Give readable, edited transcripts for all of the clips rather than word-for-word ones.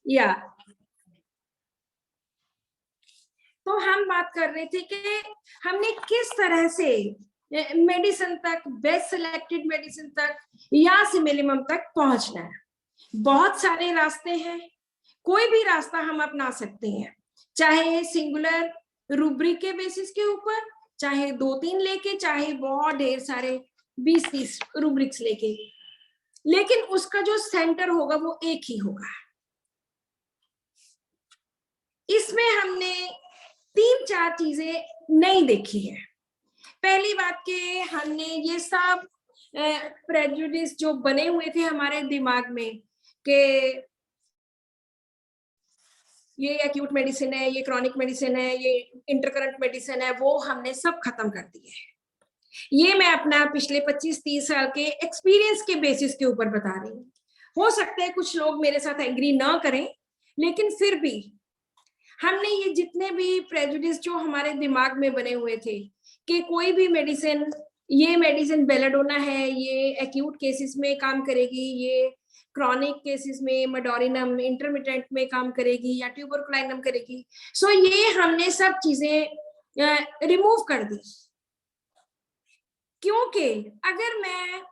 या तो हम बात कर रहे थे कि हमने किस तरह से मेडिसिन तक, बेस्ट सिलेक्टेड मेडिसिन तक या सिमिलिमम तक पहुंचना है। बहुत सारे रास्ते हैं, कोई भी रास्ता हम अपना सकते हैं, चाहे सिंगुलर रूब्रिक के बेसिस के ऊपर, चाहे 2-3 लेके, चाहे बहुत ढेर सारे 20-30 रूब्रिक्स लेके, लेकिन उसका जो सेंटर होगा वो एक ही होगा। इसमें हमने 3-4 चीजें नहीं देखी है। पहली बात कि हमने ये सब प्रेजुडिस जो बने हुए थे हमारे दिमाग में कि ये एक्यूट मेडिसिन है, ये क्रॉनिक मेडिसिन है, ये इंटरकरेंट मेडिसिन है, वो हमने सब खत्म कर दिए है। ये मैं अपना पिछले 25-30 साल के एक्सपीरियंस के बेसिस के ऊपर बता रही हूँ। हो सकता है कुछ लोग मेरे साथ एग्री ना करें, लेकिन फिर भी हमने ये जितने भी प्रेजुडिस जो हमारे दिमाग में बने हुए थे कि कोई भी मेडिसिन, ये मेडिसिन बेलाडोना है, ये एक्यूट केसेस में काम करेगी, ये क्रॉनिक केसेस में मेडोरिनम इंटरमिटेंट में काम करेगी या ट्यूबरकुलाइनम करेगी। सो ये हमने सब चीजें रिमूव कर दी, क्योंकि अगर मैं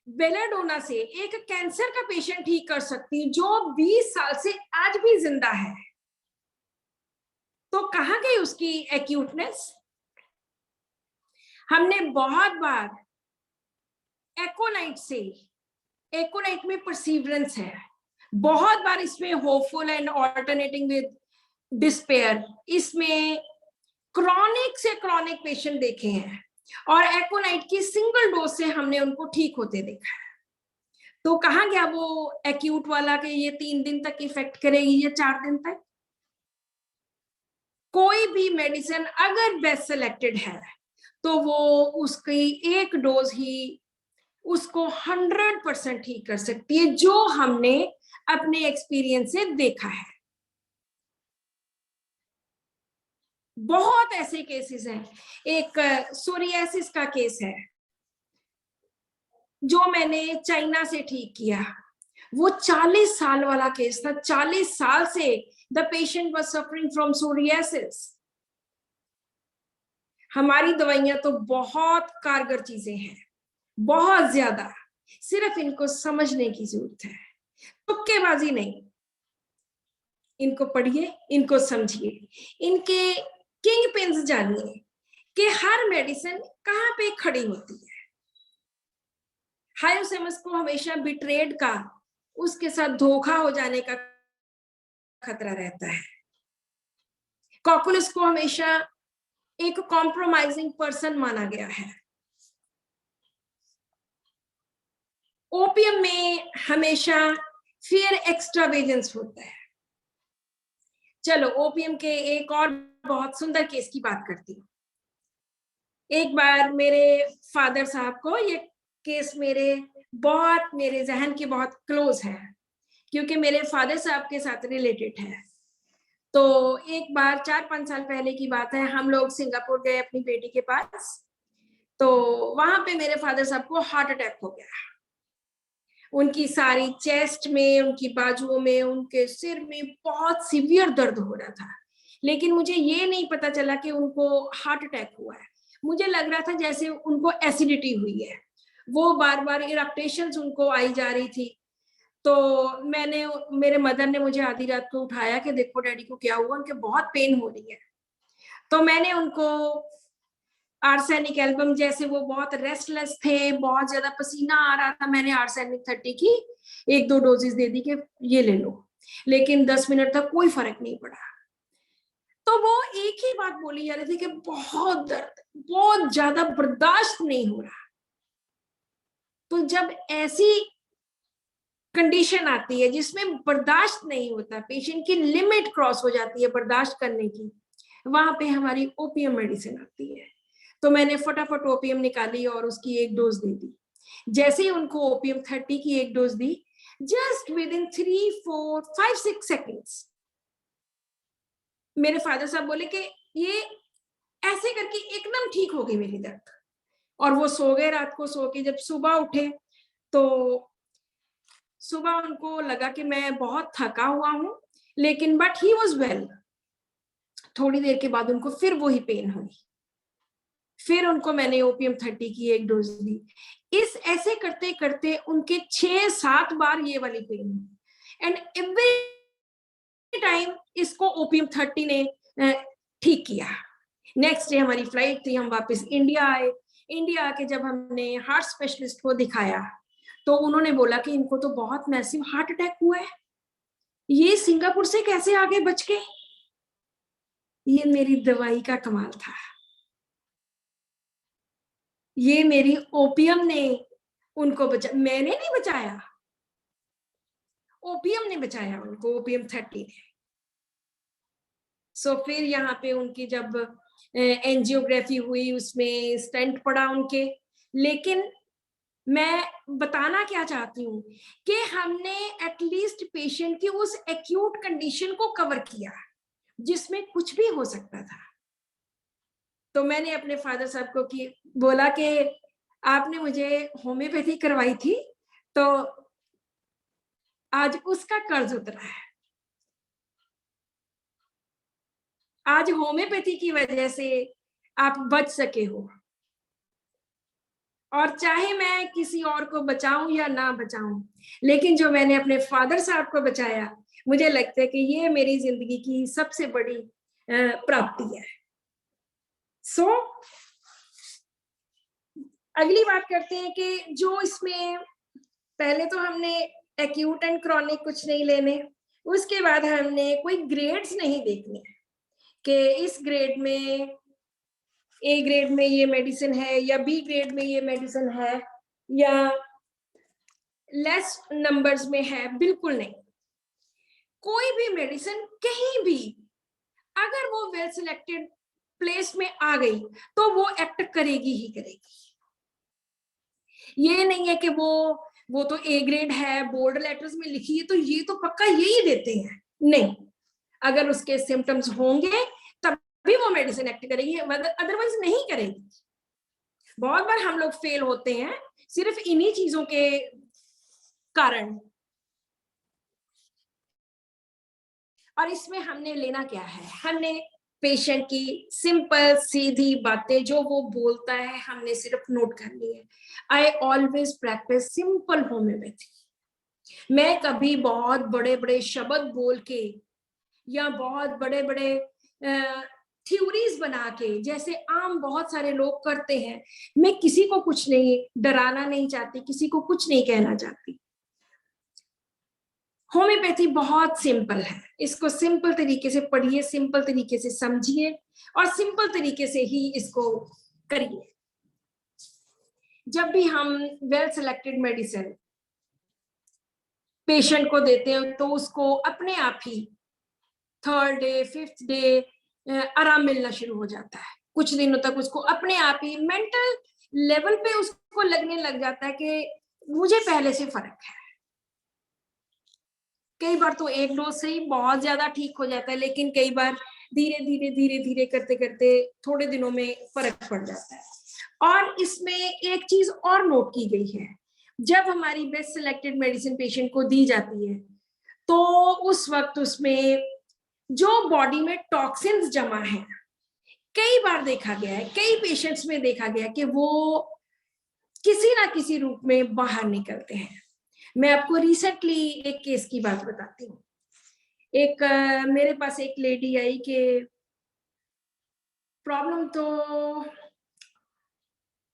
बेलाडोना से एक कैंसर का पेशेंट ठीक कर सकती हूँ जो 20 साल से आज भी जिंदा है, तो कहाँ गई उसकी एक्यूटनेस? हमने बहुत बार एकोनाइट में परसीवरेंस है, बहुत बार इसमें hopeful and alternating with despair, इसमें क्रॉनिक से क्रॉनिक पेशेंट देखे हैं और एकोनाइट की सिंगल डोज से हमने उनको ठीक होते देखा है। तो कहाँ गया वो एक्यूट वाला कि ये 3 दिन तक इफेक्ट करेगी या 4 दिन तक? कोई भी मेडिसिन अगर बेस्ट सिलेक्टेड है तो वो उसकी एक डोज ही उसको 100% ठीक कर सकती है, जो हमने अपने एक्सपीरियंस से देखा है। बहुत ऐसे केसेस हैं। एक सोरियासिस का केस है जो मैंने चाइना से ठीक किया। वो 40 साल वाला केस था। 40 साल से the patient was suffering from psoriasis. हमारी दवाइयां तो बहुत कारगर चीजें हैं, बहुत ज्यादा, सिर्फ इनको समझने की जरूरत है, तुक्केबाजी नहीं। इनको पढ़िए, इनको समझिए, इनके किंग पिन्स जानिए कि हर मेडिसिन कहाँ पे खड़ी होती है। हायोसेमस को हमेशा बिट्रेड का, उसके साथ धोखा हो जाने का खतरा रहता है। कॉकुलस को हमेशा एक कॉम्प्रोमाइजिंग पर्सन माना गया है। ओपियम में हमेशा फियर एक्स्ट्रावेजेंस होता है। चलो ओपियम के एक और बहुत सुंदर केस की बात करती हूँ। एक बार मेरे फादर साहब को, ये केस मेरे जहन के बहुत क्लोज है क्योंकि मेरे फादर साहब के साथ रिलेटेड है। तो एक बार 4-5 साल पहले की बात है, हम लोग सिंगापुर गए अपनी बेटी के पास। तो वहां पे मेरे फादर साहब को हार्ट अटैक हो गया। उनकी सारी चेस्ट में, उनकी बाजुओं में, उनके सिर में बहुत सीवियर दर्द हो रहा था, लेकिन मुझे ये नहीं पता चला कि उनको हार्ट अटैक हुआ है। मुझे लग रहा था जैसे उनको एसिडिटी हुई है। वो बार बार इरप्टेशंस उनको आई जा रही थी। तो मेरे मदर ने मुझे आधी रात को उठाया कि देखो डैडी को क्या हुआ, उनके बहुत पेन हो रही है। तो मैंने उनको आर्सेनिक एल्बम, जैसे वो बहुत रेस्टलेस थे, बहुत ज्यादा पसीना आ रहा था, मैंने आर्सेनिक 30 की 1-2 डोजेस दे दी कि ये ले लो, लेकिन 10 मिनट तक कोई फर्क नहीं पड़ा। तो वो एक ही बात बोली जा रही थी कि बहुत दर्द, बहुत ज्यादा बर्दाश्त नहीं हो रहा। तो जब ऐसी कंडीशन आती है जिसमें बर्दाश्त नहीं होता, पेशेंट की लिमिट क्रॉस हो जाती है बर्दाश्त करने की, वहां पे हमारी ओपियम मेडिसिन आती है। तो मैंने फटाफट ओपियम निकाली और उसकी एक डोज दे दी। जैसे ही उनको ओपियम 30 की एक dose the, just with in 3-4-5-6 seconds मेरे फादर साहब बोले कि ये ऐसे करके एकदम ठीक हो गई मेरी दर्द। और वो सो गए, रात को सो के जब सुबह उठे तो सुबह उनको लगा कि मैं बहुत थका हुआ हूं, लेकिन बट ही वॉज वेल। थोड़ी देर के बाद उनको फिर वही पेन हुई, फिर उनको मैंने ओपीएम 30 की एक डोज दी। इस ऐसे करते करते उनके 6-7 बार ये वाली पेन हुई, एंड एवरी टाइम इसको ओपीएम 30 ने ठीक किया। नेक्स्ट डे हमारी फ्लाइट थी, हम वापस इंडिया आए। इंडिया आके जब हमने हार्ट स्पेशलिस्ट को दिखाया तो उन्होंने बोला कि इनको तो बहुत मैसिव हार्ट अटैक हुआ है, ये सिंगापुर से कैसे आगे बच गए। ये मेरी दवाई का कमाल था, ये मेरी ओपीएम ने उनको बचा, मैंने नहीं बचाया, ओपीएम ने बचाया उनको, ओपीएम 30 ने। सो फिर यहाँ पे उनकी जब एंजियोग्राफी हुई, उसमें स्टेंट पड़ा उनके। लेकिन मैं बताना क्या चाहती हूँ कि हमने एटलीस्ट पेशेंट की उस एक्यूट कंडीशन को कवर किया जिसमें कुछ भी हो सकता था। तो मैंने अपने फादर साहब को बोला कि आपने मुझे होम्योपैथी करवाई थी, तो आज उसका कर्ज उतरा है। आज होम्योपैथी की वजह से आप बच सके हो, और चाहे मैं किसी और को बचाऊं या ना बचाऊं, लेकिन जो मैंने अपने फादर साहब को बचाया, मुझे लगता है कि ये मेरी जिंदगी की सबसे बड़ी प्राप्ति है। सो अगली बात करते हैं कि जो इसमें पहले तो हमने एक्यूट एंड क्रॉनिक कुछ नहीं लेने, उसके बाद हमने कोई ग्रेड्स नहीं देखने कि इस ग्रेड में, ए ग्रेड में ये मेडिसिन है या बी ग्रेड में ये मेडिसिन है या लेस नंबर्स में है। बिल्कुल नहीं, कोई भी मेडिसिन कहीं भी अगर वो वेल सिलेक्टेड प्लेस में आ गई तो वो एक्ट करेगी ही करेगी। ये नहीं है कि वो तो ए ग्रेड है, बोल्ड लेटर्स में लिखी है तो ये तो पक्का यही देते हैं, नहीं। अगर उसके सिम्टम्स होंगे तभी वो मेडिसिन एक्ट करेगी, अदरवाइज नहीं करेगी। बहुत बार हम लोग फेल होते हैं सिर्फ इन्हीं चीजों के कारण। और इसमें हमने लेना क्या है, हमने पेशेंट की सिंपल सीधी बातें जो वो बोलता है हमने सिर्फ नोट करनी है। I always practice simple homeopathy. मैं कभी बहुत बड़े बड़े शब्द बोल के या बहुत बड़े बड़े थ्योरीज बना के जैसे आम बहुत सारे लोग करते हैं, मैं किसी को कुछ नहीं डराना नहीं चाहती, किसी को कुछ नहीं कहना चाहती। होम्योपैथी बहुत सिंपल है, इसको सिंपल तरीके से पढ़िए, सिंपल तरीके से समझिए और सिंपल तरीके से ही इसको करिए। जब भी हम वेल सिलेक्टेड मेडिसिन पेशेंट को देते हैं तो उसको अपने आप ही 3rd डे 5th डे आराम मिलना शुरू हो जाता है। कुछ दिनों तक उसको अपने आप ही मेंटल लेवल पे उसको लगने लग जाता है कि मुझे पहले से फर्क है। कई बार तो एक डोज से ही बहुत ज्यादा ठीक हो जाता है, लेकिन कई बार धीरे धीरे धीरे धीरे करते करते थोड़े दिनों में फर्क पड़ जाता है। और इसमें एक चीज और नोट की गई है, जब हमारी बेस्ट सिलेक्टेड मेडिसिन पेशेंट को दी जाती है तो उस वक्त उसमें जो बॉडी में टॉक्सिन्स जमा है, कई बार देखा गया है, कई पेशेंट्स में देखा गया कि वो किसी ना किसी रूप में बाहर निकलते हैं। मैं आपको रिसेंटली एक केस की बात बताती हूँ। एक मेरे पास एक लेडी आई कि प्रॉब्लम तो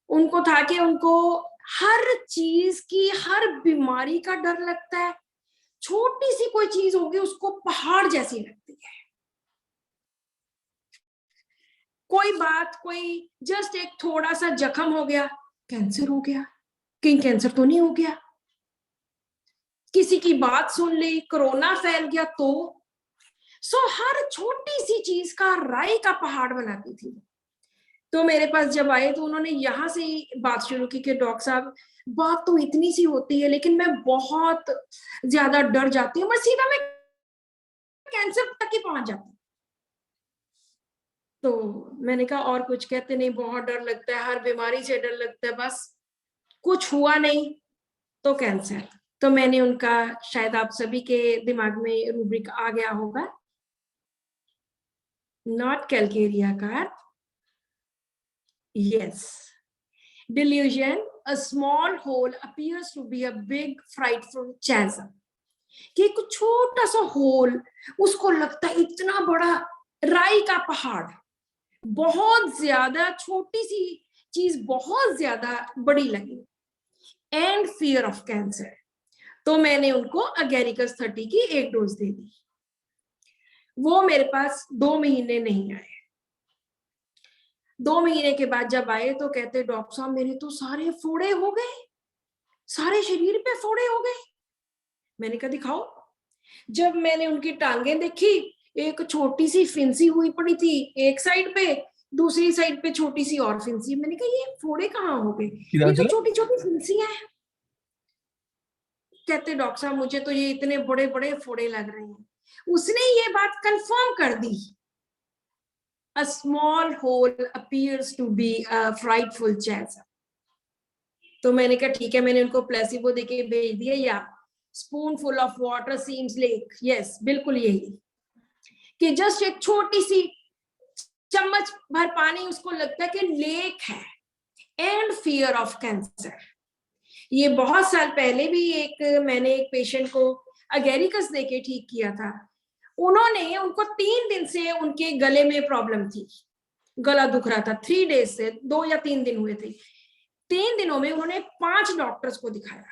उनको था कि उनको हर चीज की, हर बीमारी का डर लगता है। छोटी सी कोई चीज होगी उसको पहाड़ जैसी लगती है। कोई बात, कोई जस्ट एक थोड़ा सा जख्म हो गया, कैंसर हो गया, कहीं कैंसर तो नहीं हो गया। किसी की बात सुन ली, कोरोना फैल गया तो। हर छोटी सी चीज का राई का पहाड़ बनाती थी। तो मेरे पास जब आए तो उन्होंने यहाँ से ही बात शुरू की कि डॉक्टर साहब बात तो इतनी सी होती है लेकिन मैं बहुत ज्यादा डर जाती हूँ, मैं सीधा मैं कैंसर तक ही पहुंच जाती। तो मैंने कहा और कुछ कहते नहीं, बहुत डर लगता है, हर बीमारी से डर लगता है, बस कुछ हुआ नहीं तो कैंसर। तो मैंने उनका, शायद आप सभी के दिमाग में रूब्रिक आ गया होगा, not Calcarea car, yes, delusion, a small hole appears to be a big frightful chasm, कि कुछ छोटा सा होल उसको लगता है इतना बड़ा राई का पहाड़, बहुत ज्यादा छोटी सी चीज बहुत ज्यादा बड़ी लगी, एंड फियर ऑफ कैंसर। तो मैंने उनको अगेरिकस 30 की एक डोज दे दी। वो मेरे पास 2 महीने नहीं आए। 2 महीने के बाद जब आए तो कहते, डॉक्टर साहब मेरे तो सारे फोड़े हो गए, सारे शरीर पे फोड़े हो गए। मैंने कहा दिखाओ। जब मैंने उनकी टांगे देखी, एक छोटी सी फिंसी हुई पड़ी थी एक साइड पे, दूसरी साइड पे छोटी सी और फिंसी। मैंने कहा ये फोड़े कहाँ हो गए, ये तो छोटी छोटी फिंसियां हैं। कहते डॉक्टर साहब मुझे तो ये इतने बड़े बड़े फोड़े लग रहे हैं। उसने ये बात कंफर्म कर दी, a small hole appears to be a frightful chasm। तो मैंने कहा ठीक है, मैंने उनको प्लेसिबो देके भेज दिया, या spoon full of water seems lake, yes बिल्कुल यही, कि जस्ट एक छोटी सी चम्मच भर पानी उसको लगता है कि लेक है, एंड फियर ऑफ कैंसर। ये बहुत साल पहले भी मैंने एक पेशेंट को अगेरिकस देके ठीक किया था। उनको 3 दिन से उनके गले में प्रॉब्लम थी, गला दुख रहा था, 3 डेज से, 2 या 3 दिन हुए थे। 3 दिनों में उन्होंने 5 डॉक्टर्स को दिखाया,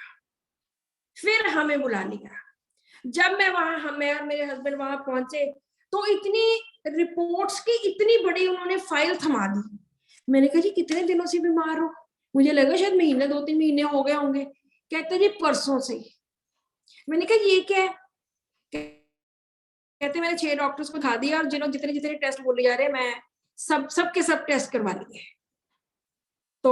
फिर हमें बुला लिया। जब मैं और मेरे हस्बैंड वहां पहुंचे तो इतनी रिपोर्ट्स की इतनी बड़ी उन्होंने फाइल थमा दी। मैंने कहा जी कितने दिनों से बीमार हो? मुझे लगा शायद महीने 2-3 महीने हो गए होंगे। कहते जी परसों से। मैंने कहा ये क्या है? कहते मैंने 6 डॉक्टर्स को दिखा दिया और जितने जितने टेस्ट बोले जा रहे हैं मैं सब टेस्ट करवा लिए। तो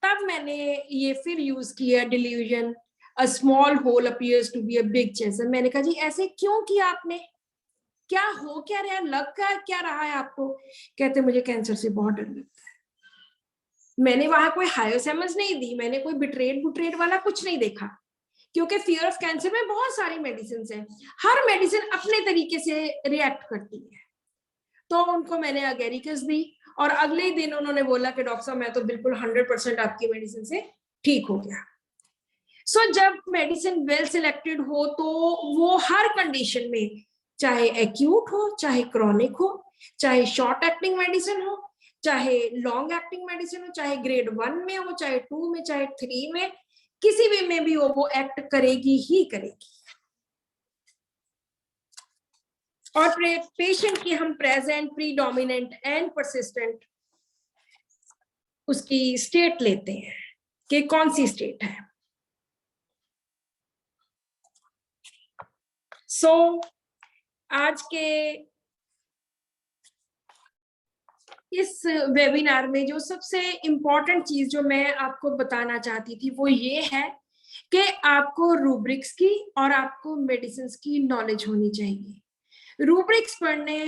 तब मैंने ये फिर यूज किया delusion, a small hole appears to be a big chaser. मैंने कहा जी ऐसे क्यों किया आपने, क्या हो क्या रहा है, लग क्या रहा है आपको? कहते मुझे कैंसर से बहुत डर लगता है। मैंने वहां कोई हायर समझ नहीं दी, मैंने कोई बिट्रेड वाला कुछ नहीं देखा, क्योंकि फियर ऑफ कैंसर में बहुत सारी मेडिसिन हैं, हर मेडिसिन अपने तरीके से रिएक्ट करती है। तो उनको मैंने अगेरिकस दी और अगले ही दिन उन्होंने बोला कि डॉक्टर साहब मैं तो बिल्कुल 100% आपकी मेडिसिन से ठीक हो गया। सो जब मेडिसिन वेल सिलेक्टेड हो तो वो हर कंडीशन में, चाहे एक्यूट हो, चाहे क्रॉनिक हो, चाहे शॉर्ट एक्टिंग मेडिसिन हो, चाहे लॉन्ग एक्टिंग मेडिसिन हो, चाहे ग्रेड 1 में हो, चाहे 2 में, चाहे 3 में, किसी भी में भी हो, वो एक्ट करेगी ही करेगी। और पेशेंट की हम प्रेजेंट, प्रीडोमिनेंट एंड परसिस्टेंट उसकी स्टेट लेते हैं कि कौन सी स्टेट है। सो आज के इस वेबिनार में जो सबसे इंपॉर्टेंट चीज जो मैं आपको बताना चाहती थी वो ये है कि आपको रूब्रिक्स की और आपको मेडिसिन की नॉलेज होनी चाहिए। रूब्रिक्स पढ़ने,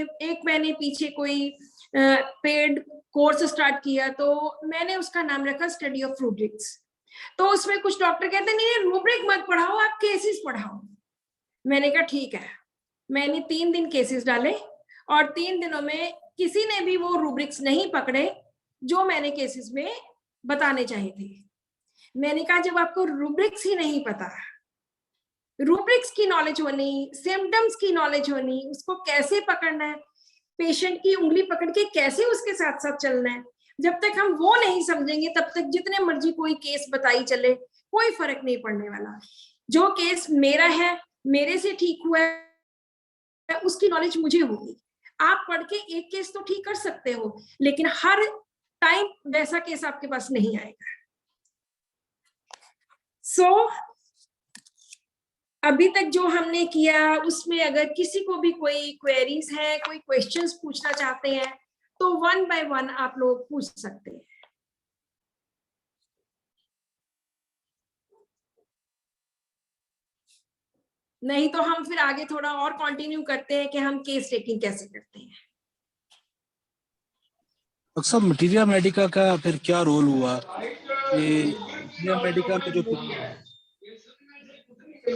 मैंने पीछे कोई पेड कोर्स स्टार्ट किया तो मैंने उसका नाम रखा स्टडी ऑफ रूब्रिक्स। तो उसमें कुछ डॉक्टर कहते नहीं रूब्रिक मत पढ़ाओ, आप केसेस पढ़ाओ। मैंने कहा ठीक है। मैंने 3 दिन केसेस डाले और 3 दिनों में किसी ने भी वो रूब्रिक्स नहीं पकड़े जो मैंने केसेस में बताने चाहिए थे। मैंने कहा जब आपको रूब्रिक्स ही नहीं पता, रूब्रिक्स की नॉलेज होनी, सिम्टम्स की नॉलेज होनी, उसको कैसे पकड़ना है, पेशेंट की उंगली पकड़ के कैसे उसके साथ साथ चलना है, जब तक हम वो नहीं समझेंगे तब तक जितने मर्जी कोई केस बताई चले कोई फर्क नहीं पड़ने वाला। जो केस मेरा है, मेरे से ठीक हुआ है, उसकी नॉलेज मुझे होगी। आप पढ़ के एक केस तो ठीक कर सकते हो, लेकिन हर टाइम वैसा केस आपके पास नहीं आएगा। सो अभी तक जो हमने किया उसमें अगर किसी को भी कोई क्वेरीज है, कोई क्वेश्चंस पूछना चाहते हैं तो 1 by 1 आप लोग पूछ सकते हैं। नहीं तो हम फिर आगे थोड़ा और कंटिन्यू करते हैं कि हम केस टेकिंग कैसे करते हैं। अक्सर मटीरियल मेडिका का फिर क्या रोल हुआ? ये मटीरियल मेडिका में जो जी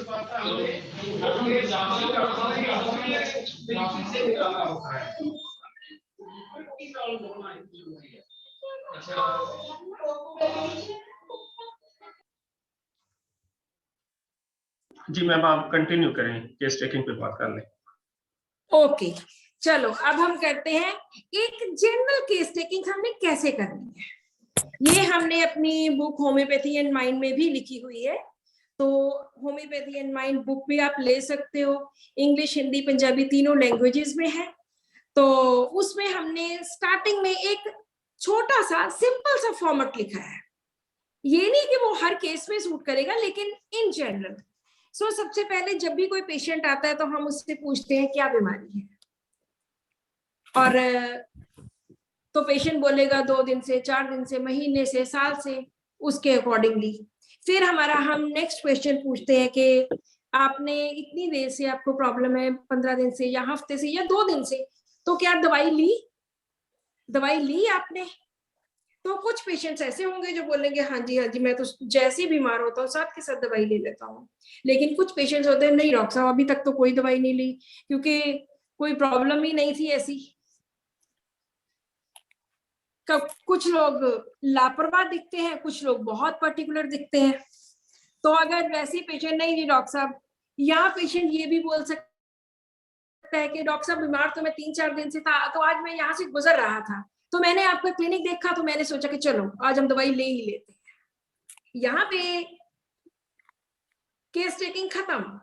मैम, आप कंटिन्यू करें, केस टेकिंग पे बात कर लें। ओके, चलो अब हम करते हैं एक जनरल केस टेकिंग हमने कैसे करनी है। ये हमने अपनी बुक होम्योपैथी एंड माइंड में भी लिखी हुई है, तो होम्योपैथी एंड माइंड बुक भी आप ले सकते हो, इंग्लिश, हिंदी, पंजाबी तीनों लैंग्वेजेस में है। तो उसमें हमने स्टार्टिंग में एक छोटा सा सिंपल सा फॉर्मेट लिखा है। ये नहीं कि वो हर केस में सूट करेगा, लेकिन इन जनरल। सो सबसे पहले जब भी कोई पेशेंट आता है तो हम उससे पूछते हैं क्या बीमारी है, और तो पेशेंट बोलेगा 2 दिन से, 4 दिन से, महीने से, साल से, उसके अकॉर्डिंगली फिर हम नेक्स्ट क्वेश्चन पूछते हैं कि आपने इतनी देर से आपको प्रॉब्लम है, 15 दिन से या हफ्ते से या 2 दिन से, तो क्या दवाई ली आपने? तो कुछ पेशेंट्स ऐसे होंगे जो बोलेंगे हाँ जी मैं तो जैसे ही बीमार होता हूँ साथ के साथ दवाई ले लेता हूँ। लेकिन कुछ पेशेंट्स होते हैं, नहीं डॉक्टर साहब अभी तक तो कोई दवाई नहीं ली, क्योंकि कोई प्रॉब्लम ही नहीं थी ऐसी। कुछ लोग लापरवाह दिखते हैं, कुछ लोग बहुत पर्टिकुलर दिखते हैं। तो अगर वैसे पेशेंट, नहीं जी डॉक्टर साहब, या पेशेंट ये भी बोल सकता है कि डॉक्टर साहब बीमार तो मैं 3-4 दिन से था, तो आज मैं यहाँ से गुजर रहा था, तो मैंने आपका क्लिनिक देखा, तो मैंने सोचा कि चलो आज हम दवाई ले ही लेते हैं। यहाँ पे केस टेकिंग खत्म।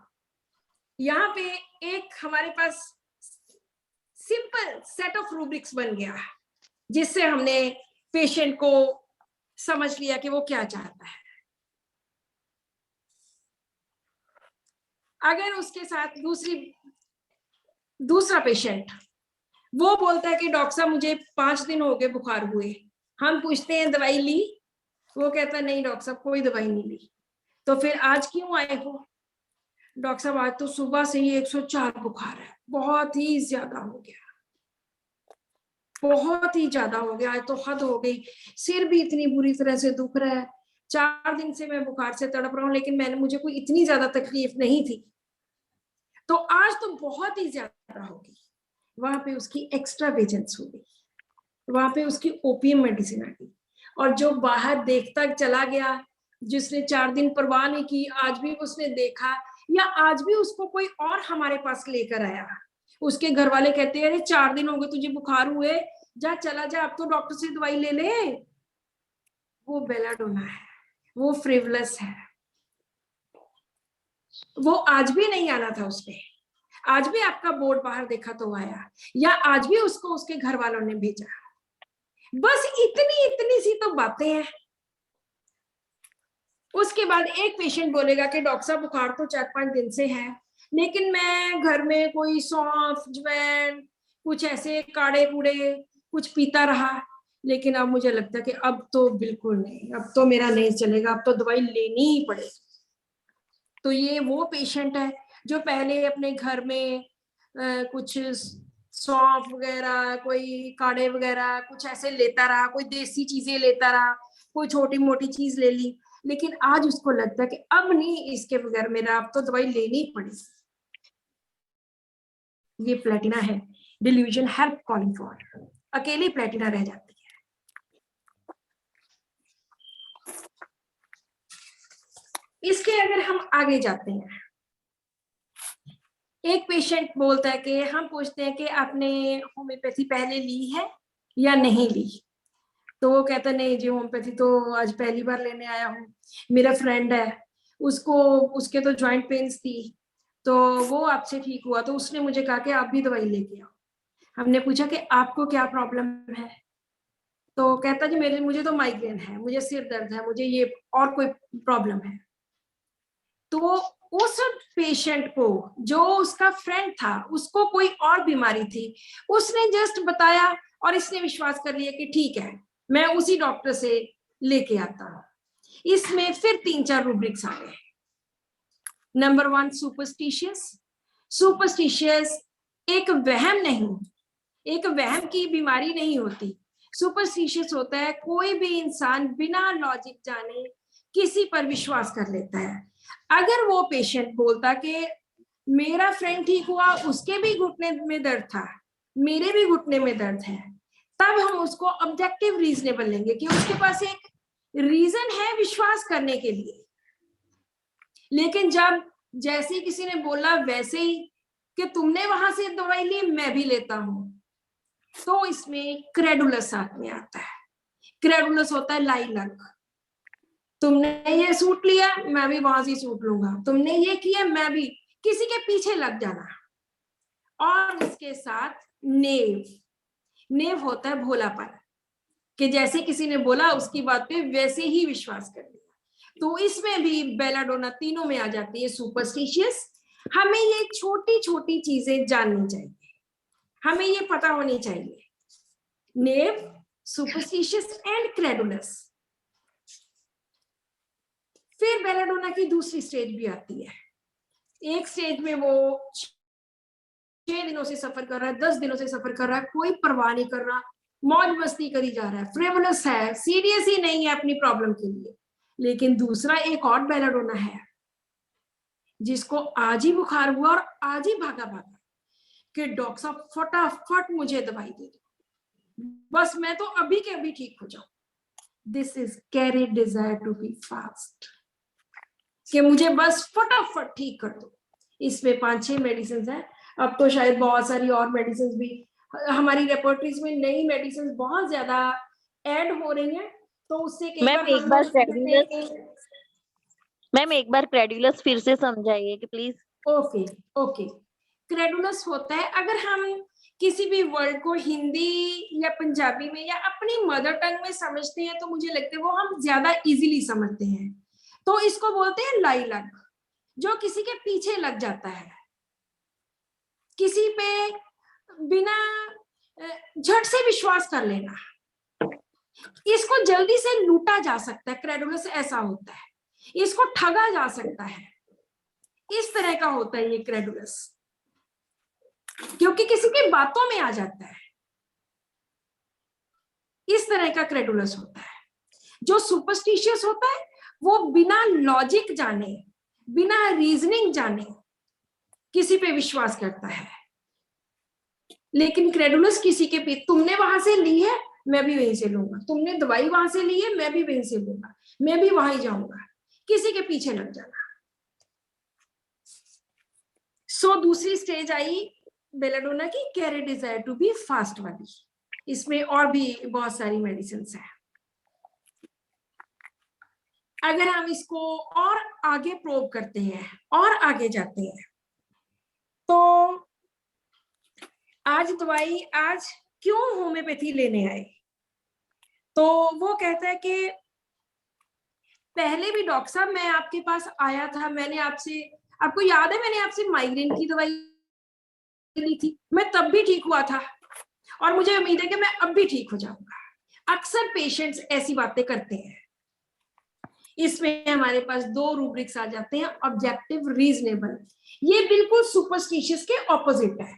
यहाँ पे एक हमारे पास सिंपल सेट ऑफ रूब्रिक्स बन गया, जिससे हमने पेशेंट को समझ लिया कि वो क्या चाहता है। अगर उसके साथ दूसरा पेशेंट वो बोलता है कि डॉक्टर साहब मुझे 5 दिन हो गए बुखार हुए, हम पूछते हैं दवाई ली? वो कहता है नहीं डॉक्टर साहब कोई दवाई नहीं ली। तो फिर आज क्यों आए हो? डॉक्टर साहब आज तो सुबह से ही 104 बुखार है, बहुत ही ज्यादा हो गया, बहुत ही ज्यादा हो गया, आज तो हद हो गई, सिर भी इतनी बुरी तरह से दुख रहा है, 4 दिन से मैं बुखार से तड़प रहा हूँ, लेकिन मुझे कोई इतनी ज्यादा तकलीफ नहीं थी, तो आज तो बहुत ही ज्यादा होगी। वहां पे उसकी एक्स्ट्रा वेजेंस हो गई, वहां पे उसकी ओपीएम मेडिसिन आ गई। और जो बाहर देखता चला गया, जिसने 4 दिन परवाह नहीं की, आज भी उसने देखा, या आज भी उसको कोई और हमारे पास लेकर आया, उसके घर वाले कहते हैं अरे 4 दिन हो गए तुझे बुखार हुए, जा चला जा, अब तो डॉक्टर से दवाई ले ले, वो बेलाडोना है, वो फ्रिवलस है, वो आज भी नहीं आना था उसने, आज भी आपका बोर्ड बाहर देखा तो आया, या आज भी उसको उसके घर वालों ने भेजा। बस इतनी सी तो बातें हैं। उसके बाद एक पेशेंट बोलेगा कि डॉक्टर साहब बुखार तो 4-5 दिन से है, लेकिन मैं घर में कोई सौंफ, अजवाइन, कुछ ऐसे काढ़े कूड़े कुछ पीता रहा, लेकिन अब मुझे लगता है कि अब तो बिल्कुल नहीं, अब तो मेरा नहीं चलेगा, अब तो दवाई लेनी ही पड़ेगी। तो ये वो पेशेंट है जो पहले अपने घर में कुछ सौंफ वगैरह, कोई काढ़े वगैरह कुछ ऐसे लेता रहा, कोई देसी चीजें लेता रहा, कोई छोटी मोटी चीज ले ली, लेकिन आज उसको लगता है कि अब नहीं, इसके बगैर मेरा अब तो दवाई लेनी ही पड़ेगी। ये प्लेटिना है, डिल्यूजन हेल्प कॉलिंग फॉर, अकेली प्लेटिना रह जाती है। इसके अगर हम आगे जाते हैं, एक पेशेंट बोलता है कि हम पूछते हैं कि आपने होम्योपैथी पहले ली है या नहीं ली, तो वो कहता नहीं जी होम्योपैथी तो आज पहली बार लेने आया हूँ, मेरा फ्रेंड है उसके तो जॉइंट पेन्स थी, तो वो आपसे ठीक हुआ, तो उसने मुझे कहा कि आप भी दवाई लेके आओ। हमने पूछा कि आपको क्या प्रॉब्लम है, तो कहता जी मुझे तो माइग्रेन है, मुझे सिर दर्द है, मुझे ये और कोई प्रॉब्लम है। तो उस पेशेंट को, जो उसका फ्रेंड था, उसको कोई और बीमारी थी, उसने जस्ट बताया और इसने विश्वास कर लिया कि ठीक है मैं उसी डॉक्टर से लेके आता हूँ। इसमें फिर 3-4 रूब्रिक्स आ गए। नंबर 1 सुपरस्टिशियस एक वहम नहीं, एक वहम की बीमारी नहीं होती। सुपरस्टिशियस होता है कोई भी इंसान बिना लॉजिक जाने किसी पर विश्वास कर लेता है, अगर वो पेशेंट बोलता कि मेरा फ्रेंड ठीक हुआ, उसके भी घुटने में दर्द था, मेरे भी घुटने में दर्द है, तब हम उसको ऑब्जेक्टिव रीजनेबल लेंगे कि उसके पास एक रीजन है विश्वास करने के लिए। लेकिन जब जैसे किसी ने बोला वैसे ही कि तुमने वहां से दवाई ली मैं भी लेता हूं, तो इसमें क्रेडुलस साथ में आता है। क्रेडुलस होता है लाई लग, तुमने ये सूट लिया मैं भी वहां से सूट लूंगा, तुमने ये किया मैं भी, किसी के पीछे लग जाना। और इसके साथ नेव, नेव होता है भोलापन, कि जैसे किसी ने बोला उसकी बात पे वैसे ही विश्वास कर लिया। तो इसमें भी बेलाडोना तीनों में आ जाती है सुपरस्टिशियस। हमें ये छोटी छोटी चीजें जाननी चाहिए, हमें ये पता होनी चाहिए, नेव, सुपरस्टिशियस एंड क्रेडुलस। फिर बेलाडोना की दूसरी स्टेज भी आती है। एक स्टेज में वो 6 दिनों से सफर कर रहा है, 10 दिनों से सफर कर रहा है, कोई परवाह नहीं कर रहा, मौज मस्ती करी जा रहा है, फ्रेवलस है, सीरियस ही नहीं है अपनी प्रॉब्लम के लिए। लेकिन दूसरा एक और बेलाडोना है जिसको आज ही बुखार हुआ और आज ही भागा भागा कि डॉक्टर साहब फटाफट मुझे दवाई दे दो, बस मैं तो अभी के अभी ठीक हो जाऊं। This is carry desire to be fast, कि मुझे बस फटाफट ठीक कर दो। इसमें 5-6 मेडिसिन है, अब तो शायद बहुत सारी और मेडिसिन भी हमारी रेपर्टरीज में, नई मेडिसिन बहुत ज्यादा ऐड हो रही हैं, तो उससे कई बार हम लोग मैम एक बार क्रेडुलस फिर से समझाइए कि प्लीज। ओके ओके, क्रेडुलस होता है अगर हम किसी भी वर्ड को हिंदी या पंजाबी में या अपनी मदर टंग में समझते हैं तो मुझे लगता है वो हम ज्यादा इजीली समझते हैं। तो इसको बोलते हैं लाई लग, जो किसी के पीछे लग जाता है, किसी पे बिना झट से विश्वास कर लेना, इसको जल्दी से लूटा जा सकता है। क्रेडुलस ऐसा होता है, इसको ठगा जा सकता है, इस तरह का होता है ये क्रेडुलस, क्योंकि किसी की बातों में आ जाता है, इस तरह का क्रेडुलस होता है। जो सुपरस्टिशियस होता है वो बिना लॉजिक जाने, बिना रीजनिंग जाने किसी पे विश्वास करता है। लेकिन क्रेडुलस किसी के पे, तुमने वहां से ली है मैं भी वहीं से लूंगा, तुमने दवाई वहां से ली है मैं भी वहीं से लूंगा, मैं भी वहां जाऊंगा, किसी के पीछे लग जाना। सो दूसरी स्टेज आई बेलाडोना की, carry desire to be fast वाली। इसमें और भी बहुत सारी मेडिसिन है। अगर हम इसको और आगे प्रोब करते हैं और आगे जाते हैं, तो आज दवाई, आज क्यों होम्योपैथी लेने आए, तो वो कहता है कि पहले भी डॉक्टर साहब मैं आपके पास आया था, मैंने आपसे, आपको याद है मैंने आपसे माइग्रेन की दवाई ली थी, मैं तब भी ठीक हुआ था और मुझे उम्मीद है कि मैं अब भी ठीक हो जाऊंगा। अक्सर पेशेंट्स ऐसी बातें करते हैं। इसमें हमारे पास 2 रूब्रिक्स आ जाते हैं, ऑब्जेक्टिव, रीजनेबल। ये बिल्कुल सुपरस्टिशियस के ऑपोजिट है।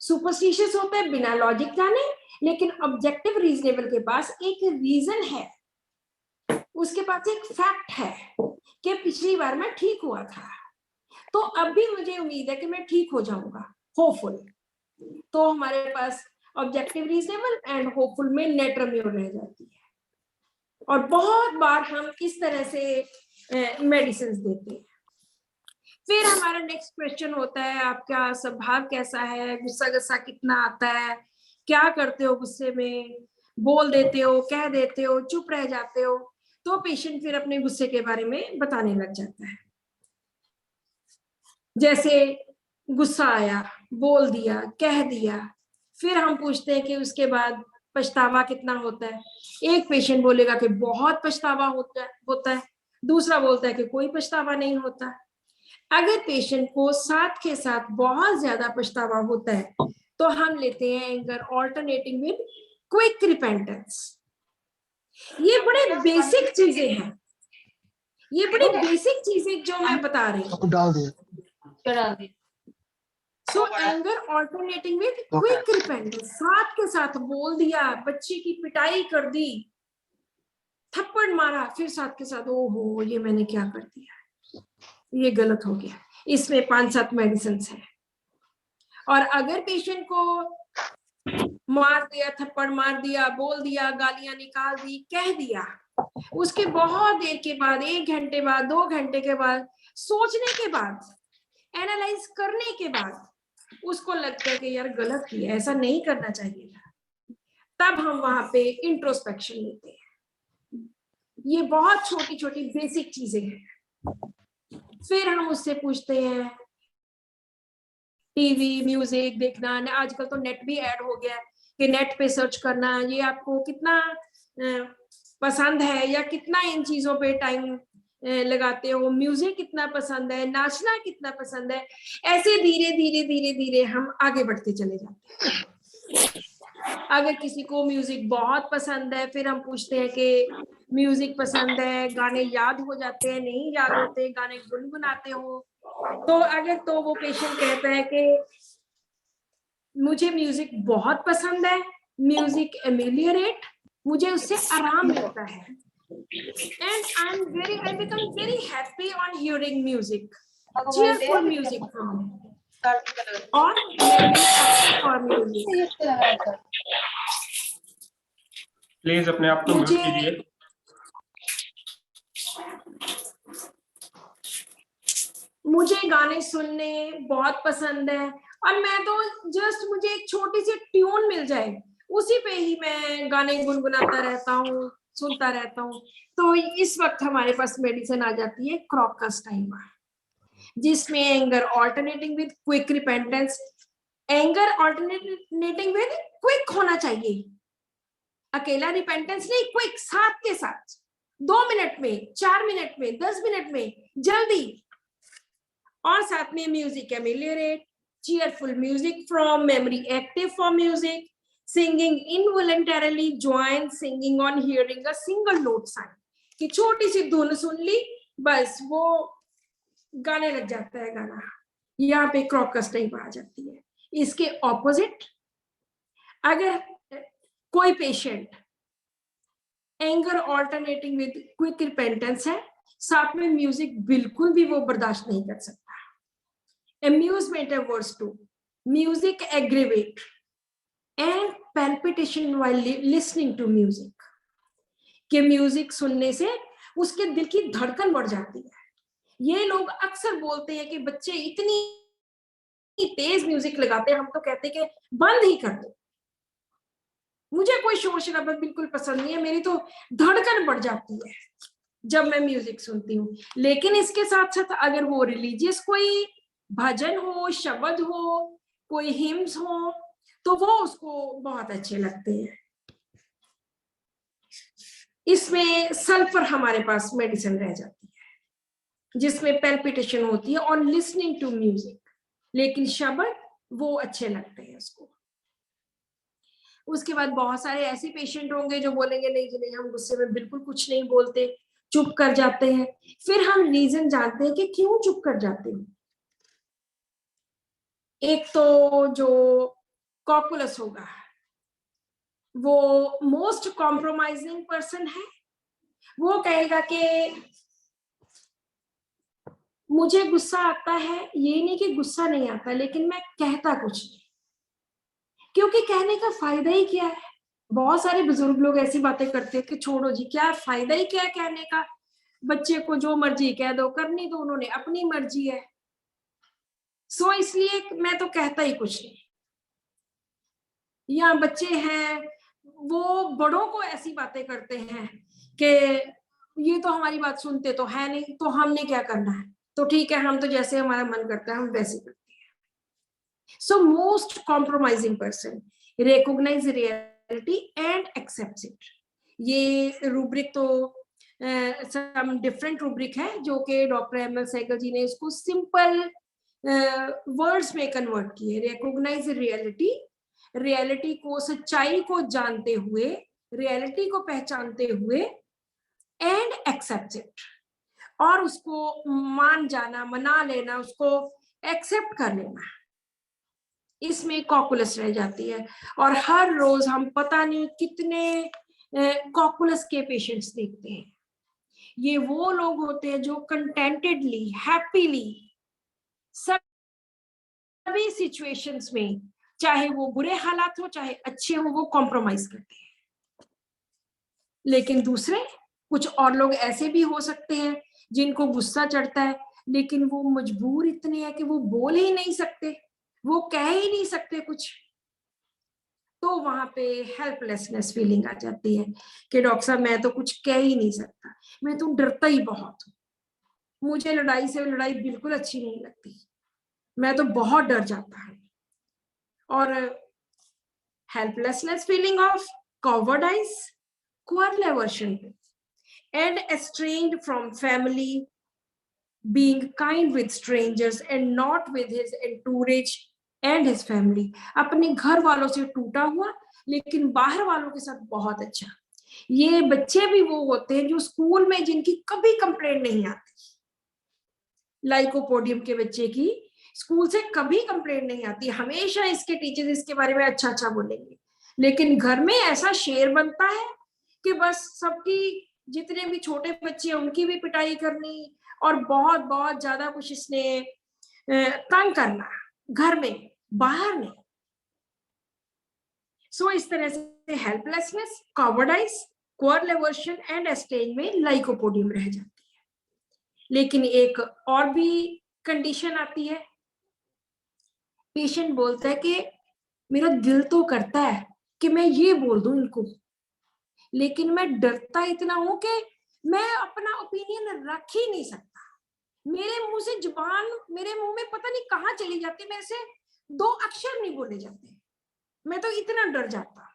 सुपरस्टिशियस होता है बिना लॉजिक जाने, लेकिन ऑब्जेक्टिव रीजनेबल के पास एक रीजन है, उसके पास एक फैक्ट है कि पिछली बार मैं ठीक हुआ था, तो अब भी मुझे उम्मीद है कि मैं ठीक हो जाऊंगा, होपफुल। तो हमारे पास ऑब्जेक्टिव, रीजनेबल एंड होपफुल में नेटरम्योर रह जाती है। और बहुत बार हम इस तरह से मेडिसिन देते हैं। फिर हमारा नेक्स्ट क्वेश्चन होता है, आपका स्वभाव कैसा है, गुस्सा गुस्सा कितना आता है, क्या करते हो गुस्से में, बोल देते हो, कह देते हो, चुप रह जाते हो। तो पेशेंट फिर अपने गुस्से के बारे में बताने लग जाता है, जैसे गुस्सा आया, बोल दिया, कह दिया। फिर हम पूछते हैं कि उसके बाद पछतावा कितना होता है। एक पेशेंट बोलेगा कि बहुत पछतावा होता है, दूसरा बोलता है कि कोई पछतावा नहीं होता। अगर पेशेंट को साथ के साथ बहुत ज्यादा पछतावा होता है तो हम लेते हैं anger alternating with quick repentance. ये बड़े बेसिक चीजें हैं, ये बड़ी बेसिक चीजें जो मैं बता रही हूँ। डाल दिया। सो anger alternating with quick repentance, साथ के साथ बोल दिया, बच्ची की पिटाई कर दी, थप्पड़ मारा, फिर साथ के साथ ओहो ये मैंने क्या कर दिया, ये गलत हो गया। इसमें 5-7 मेडिसिन है। और अगर पेशेंट को मार दिया, थप्पड़ मार दिया, बोल दिया, गालियां निकाल दी, कह दिया, उसके बहुत देर के बाद, 1 घंटे बाद, 2 घंटे के बाद, सोचने के बाद, एनालाइज करने के बाद उसको लगता है कि यार गलत किया, ऐसा नहीं करना चाहिए था, तब हम वहां पे इंट्रोस्पेक्शन लेते हैं। ये बहुत छोटी छोटी बेसिक चीजें हैं। फिर हम उससे पूछते हैं टीवी म्यूजिक देखना, आजकल तो नेट भी ऐड हो गया है कि नेट पे सर्च करना, ये आपको कितना पसंद है या कितना इन चीजों पे टाइम लगाते हो, म्यूजिक कितना पसंद है, नाचना कितना पसंद है। ऐसे धीरे धीरे धीरे धीरे हम आगे बढ़ते चले जाते हैं। अगर किसी को म्यूजिक बहुत पसंद है, फिर हम पूछते हैं कि म्यूजिक पसंद है, गाने याद हो जाते हैं, नहीं याद होते, गाने गुनगुनाते हो, तो अगर तो वो पेशेंट कहता है कि मुझे म्यूजिक बहुत पसंद है, म्यूजिक एमिलियरेट, मुझे उससे आराम मिलता है, and I become very happy on hearing music, cheerful music from or memory for music. Please अपने आप को म्यूट कीजिए। मुझे गाने सुनने बहुत पसंद है, और मैं तो जस्ट मुझे एक छोटी सी ट्यून मिल जाए, उसी पे ही मैं गाने गुनगुनाता रहता हूँ, सुनता रहता हूँ। तो इस वक्त हमारे पास मेडिसिन आ जाती है क्रॉकस टाइमर, जिसमें anger alternating with quick repentance, anger alternating with quick होना चाहिए, अकेला रिपेंटेंस नहीं, क्विक, साथ के साथ, 2 मिनट में, 4 मिनट में, 10 मिनट में, जल्दी। और साथ में music एमिलियरेट, cheerful music from memory active for music, singing involuntarily, join singing on hearing a single note sign, कि छोटी सी धुन सुन ली, बस वो गाने लग जाता है गाना, यहाँ पे क्रॉकस टाइप आ जाती है। इसके ऑपोजिट, अगर कोई patient anger alternating with quick repentance है, साथ में म्यूजिक बिल्कुल भी वो बर्दाश्त नहीं कर सकता, amusement averse to, music aggravate, and palpitation while listening to music, कि म्यूजिक सुनने से उसके दिल की धड़कन बढ़ जाती है। ये लोग अक्सर बोलते हैं कि बच्चे इतनी तेज म्यूजिक लगाते हैं, हम तो कहते हैं कि बंद ही कर दो, मुझे कोई शोर शराबा बिल्कुल पसंद नहीं है, मेरी तो धड़कन बढ़ जाती है जब मैं म्यूजिक सुनती हूँ। लेकिन इसके साथ साथ अगर वो रिलीजियस कोई भजन हो, शब्द हो, कोई हिम्स हो, तो वो उसको बहुत अच्छे लगते हैं। इसमें सल्फर हमारे पास मेडिसिन रह जाती है, जिसमें पैल्पिटेशन होती है और लिसनिंग टू म्यूजिक, लेकिन शब्द वो अच्छे लगते हैं उसको। उसके बाद बहुत सारे ऐसे पेशेंट होंगे जो बोलेंगे नहीं जी नहीं, हम गुस्से में बिल्कुल कुछ नहीं बोलते, चुप कर जाते हैं। फिर हम रीजन जानते हैं कि क्यों चुप कर जाते हैं। एक तो जो कॉकुलस होगा, वो मोस्ट कॉम्प्रोमाइजिंग पर्सन है, वो कहेगा कि मुझे गुस्सा आता है, ये नहीं कि गुस्सा नहीं आता, लेकिन मैं कहता कुछ नहीं, क्योंकि कहने का फायदा ही क्या है। बहुत सारे बुजुर्ग लोग ऐसी बातें करते हैं कि छोड़ो जी, क्या फायदा ही क्या है कहने का, बच्चे को जो मर्जी कह दो, करनी दो, उन्होंने अपनी मर्जी है, सो इसलिए मैं तो कहता ही कुछ नहीं। या बच्चे हैं वो बड़ों को ऐसी बातें करते हैं कि ये तो हमारी बात सुनते तो है नहीं, तो हमने क्या करना है, तो ठीक है, हम तो जैसे हमारा मन करता है हम वैसे करते हैं। So most compromising person recognise reality and accepts it. ये रूब्रिक तो सम डिफरेंट रूब्रिक है जो कि डॉक्टर एम.एल. सहगल जी ने इसको सिंपल वर्ड्स में कन्वर्ट किए। रिकॉग्नाइज रियलिटी, रियलिटी को, सच्चाई को जानते हुए, रियलिटी को पहचानते हुए, एंड एक्सेप्ट इट, और उसको मान जाना, मना लेना, उसको एक्सेप्ट कर लेना, इसमें कॉकुलस रह जाती है। और हर रोज हम पता नहीं कितने कॉकुलस के पेशेंट्स देखते हैं। ये वो लोग होते हैं जो कंटेंटेडली, हैप्पीली सभी सिचुएशंस में, चाहे वो बुरे हालात हो चाहे अच्छे हो, वो कॉम्प्रोमाइज करते हैं। लेकिन दूसरे कुछ और लोग ऐसे भी हो सकते हैं जिनको गुस्सा चढ़ता है, लेकिन वो मजबूर इतने हैं कि वो बोल ही नहीं सकते, वो कह ही नहीं सकते कुछ। तो वहां पे हेल्पलेसनेस फीलिंग आ जाती है कि डॉक्टर साहब मैं तो कुछ कह ही नहीं सकता, मैं तो डरता ही बहुत हूँ, मुझे लड़ाई बिल्कुल अच्छी नहीं लगती, मैं तो बहुत डर जाता हूँ। और helplessness feeling of cowardice, quarrel aversion, and estranged from family, being kind with strangers and not with his entourage and his family. अपने घर वालों से टूटा हुआ लेकिन बाहर वालों के साथ बहुत अच्छा। ये बच्चे भी वो होते हैं जो स्कूल में जिनकी कभी कंप्लेंट नहीं आती। लाइकोपोडियम के बच्चे की स्कूल से कभी कंप्लेंट नहीं आती, हमेशा इसके टीचर्स इसके बारे में अच्छा अच्छा बोलेंगे, लेकिन घर में ऐसा शेर बनता है कि बस सबकी, जितने भी छोटे बच्चे हैं उनकी भी पिटाई करनी, और बहुत बहुत ज्यादा कुछ इसने तंग करना, घर में बाहर नहीं। सो इस तरह से helplessness, cowardice, quarrel aversion and एस्टेज में लाइकोपोडियम रह जाती है। लेकिन एक और भी कंडीशन आती है, पेशेंट बोलता है कि मेरा दिल तो करता है कि मैं ये बोल दूं इनको, लेकिन मैं डरता इतना हूं कि मैं अपना ओपिनियन रख ही नहीं सकता, मेरे मुंह से जुबान, मेरे मुंह में पता नहीं कहां चली जाती, मेरे से 2 अक्षर नहीं बोले जाते, मैं तो इतना डर जाता।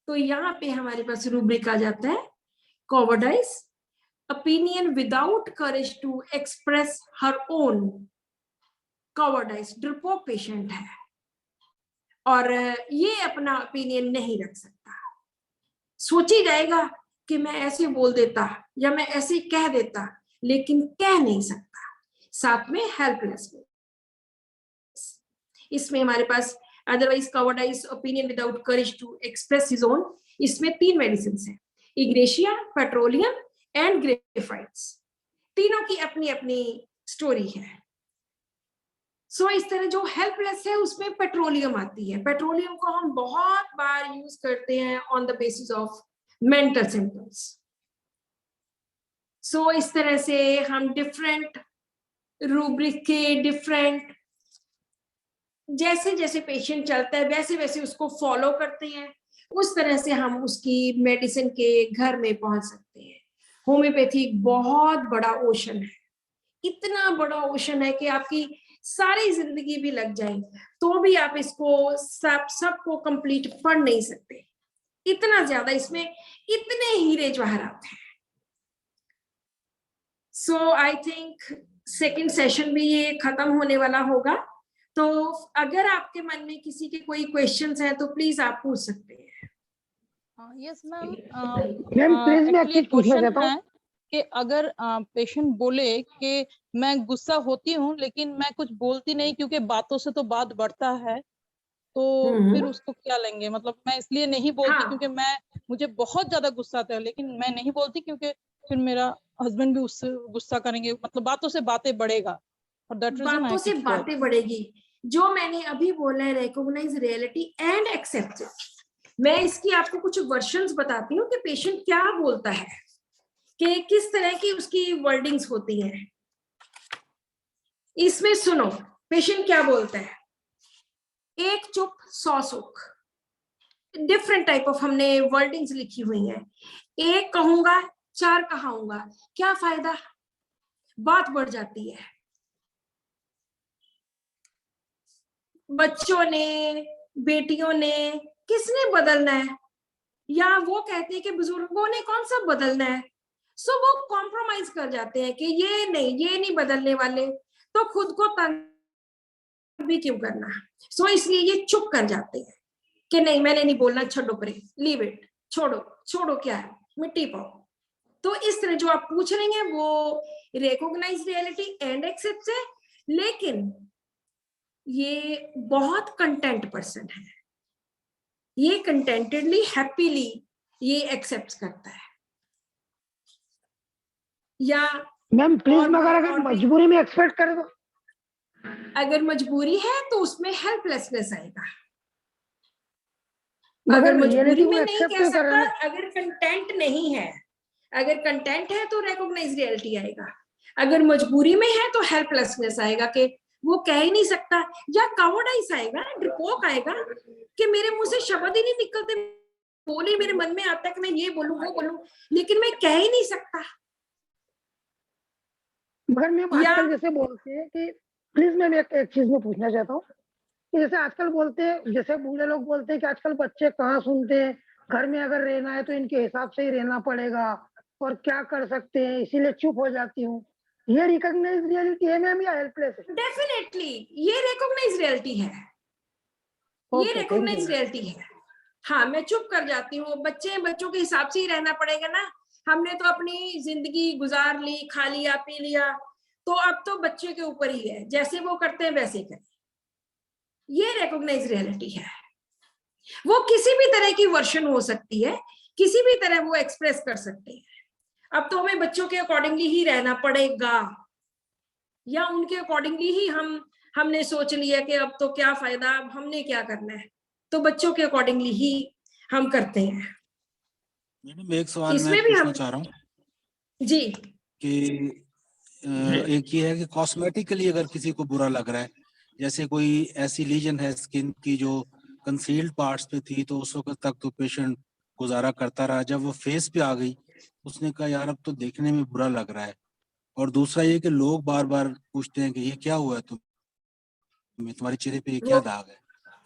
तो यहाँ पे हमारे पास रूब्रिक आ जाता है, कॉवर्डाइज, opinion without courage to express her own, कॉवर्डाइज, डरपोक पेशेंट है और ये अपना ओपिनियन नहीं रख सकता, सोच ही जाएगा कि मैं ऐसे बोल देता या मैं ऐसे कह देता, लेकिन कह नहीं सकता। साथ में हेल्पलेसनेस, इसमें हमारे पास otherwise cowardice, opinion without courage to express his own, इसमें 3 मेडिसिन है, इग्रेशिया, पेट्रोलियम एंड ग्रेफाइट्स। तीनों की अपनी अपनी स्टोरी है। सो इस तरह जो हेल्पलेस है उसमें पेट्रोलियम आती है। पेट्रोलियम को हम बहुत बार यूज करते हैं on the basis of mental symptoms. So इस तरह से हम डिफरेंट रूब्रिक के डिफरेंट, जैसे जैसे पेशेंट चलता है वैसे वैसे उसको फॉलो करते हैं, उस तरह से हम उसकी मेडिसिन के घर में पहुंच सकते हैं। होम्योपैथी बहुत बड़ा ओशन है, इतना बड़ा ओशन है कि आपकी सारी जिंदगी भी लग जाए तो भी आप इसको सबको कंप्लीट पढ़ नहीं सकते, इतना ज्यादा इसमें इतने हीरे जवाहरात हैं। सो आई थिंक सेकंड सेशन भी ये खत्म होने वाला होगा, तो अगर आपके मन में किसी के कोई क्वेश्चंस हैं तो प्लीज आप पूछ सकते हैं। यस मैम, मैम प्लीज मैं एक चीज पूछना चाहता हूँ कि अगर पेशेंट बोले कि मैं गुस्सा होती हूँ लेकिन मैं कुछ बोलती नहीं क्योंकि बातों से तो बात बढ़ता है, तो फिर उसको क्या लेंगे? मतलब मैं इसलिए नहीं बोलती क्योंकि मुझे बहुत ज्यादा गुस्सा आता है, लेकिन मैं नहीं बोलती क्योंकि फिर मेरा हस्बैंड भी उससे गुस्सा करेंगे, मतलब बातों से बातें बढ़ेगा, और दैट रीजन बातों से बातें बढ़ेगी। जो मैंने अभी बोला है, recognise reality and accept it, मैं इसकी आपको कुछ वर्जन्स बताती हूँ कि पेशेंट क्या बोलता है, कि किस तरह की उसकी वर्डिंग्स होती हैं। इसमें सुनो पेशेंट क्या बोलता है, 1 चुप 100 सुख, डिफरेंट टाइप ऑफ हमने वर्डिंग्स लिखी हुई हैं। 1 कहूंगा 4 कहाऊंगा, क्या फायदा, बात बढ़ जाती है। बच्चों ने, बेटियों ने, किसने बदलना है, या वो कहते हैं कि बुजुर्गों ने कौन सा बदलना है। सो वो कॉम्प्रोमाइज कर जाते हैं कि ये नहीं बदलने वाले, तो खुद को तंग भी क्यों करना। सो इसलिए ये चुप कर जाते हैं कि नहीं मैंने नहीं बोलना, छोड़ो परे, लीव इट, छोड़ो क्या है, मिट्टी पाओ। तो इस तरह जो आप पूछ रही हैं वो रिकॉग्नाइज रियलिटी एंड एक्सेप्ट है, लेकिन ये बहुत कंटेंट पर्सन है, ये कंटेंटेडली हैप्पीली ये एक्सेप्ट करता है। या मैम प्लीज और मगर और अगर भी- मजबूरी में एक्सपेक्ट करे तो अगर मजबूरी है तो उसमें हेल्पलेसनेस आएगा। मगर अगर रियलिटी मजबूरी वो में नहीं एक्सेप्ट कह नहीं कर रहे सकता, ना। अगर कंटेंट नहीं है, अगर कंटेंट है तो रिकॉग्नाइज रियलिटी आएगा, अगर मजबूरी में है तो हेल्पलेसनेस आएगा कि वो कह ही नहीं सकता, या कावर्डाइज आएगा, डरपोक आएगा कि मेरे मुंह से शब्द ही नहीं निकलते, बोल ही मेरे मन में आता है कि मैं ये बोलूं वो बोलूं, लेकिन मैं कह ही नहीं सकता। मगर मैम या आजकल जैसे बोलते हैं कि प्लीज मैम एक चीज में पूछना चाहता हूँ कि जैसे आजकल बोलते हैं, जैसे बूढ़े लोग बोलते हैं कि आजकल बच्चे कहाँ सुनते हैं, घर में अगर रहना है तो इनके हिसाब से ही रहना पड़ेगा और क्या कर सकते हैं, इसीलिए चुप हो जाती हूँ। ये रिकॉग्नाइज रियलिटी है मैम या हेल्पलेस है? डेफिनेटली ये रिकॉग्नाइज रियलिटी है, ये okay, thank recognise you. Reality है। हाँ, मैं चुप कर जाती हूँ, बच्चों के हिसाब से ही रहना पड़ेगा ना, हमने तो अपनी जिंदगी गुजार ली, खा लिया पी लिया, तो अब तो बच्चे के ऊपर ही है, जैसे वो करते हैं वैसे करें। ये रिकॉग्नाइज रियलिटी है। वो किसी भी तरह की वर्जन हो सकती है, किसी भी तरह वो एक्सप्रेस कर सकते हैं। अब तो हमें बच्चों के अकॉर्डिंगली ही रहना पड़ेगा, या उनके अकॉर्डिंगली ही हमने सोच लिया कि अब तो क्या फायदा, अब हमने क्या करना है, तो बच्चों के अकॉर्डिंगली ही हम करते हैं। मैडम एक सवाल मैं इसमें भी पूछना हम चाह रहा हूँ जी कि एक ये है कि कॉस्मेटिकली अगर किसी को बुरा लग रहा है, जैसे कोई ऐसी लीजन है स्किन की जो कंसील्ड पार्ट्स पे थी, तो उस वक्त तक तो पेशेंट गुजारा करता रहा, जब वो फेस पे आ गई उसने कहा यार अब तो देखने में बुरा लग रहा है। और दूसरा ये कि लोग बार बार पूछते हैं कि ये क्या हुआ है तुम्हारे चेहरे पे, ये क्या वो दाग है,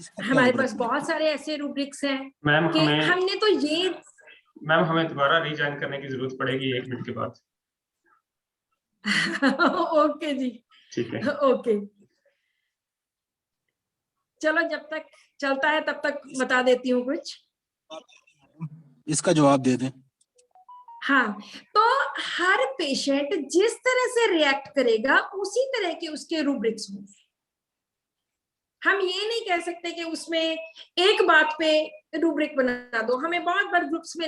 इसका क्या हमारे रुब्रिक पास बनेगा? बहुत सारे ऐसे रूब्रिक्स हैं मैम कि हमने तो ये हमें दोबारा रीजॉइन करने की जरूरत पड़ेगी 1 मिनट के बाद। ओके जी, ठीक है। ओके, चलो जब तक चलता है तब तक बता देती हूँ कुछ। इसका जवाब दे दें। हाँ, तो हर पेशेंट जिस तरह से रिएक्ट करेगा उसी तरह के उसके रूब्रिक्स होंगे। हम ये नहीं कह सकते कि उसमें एक बात पे रूब्रिक बना दो, हमें बहुत बार ग्रुप्स में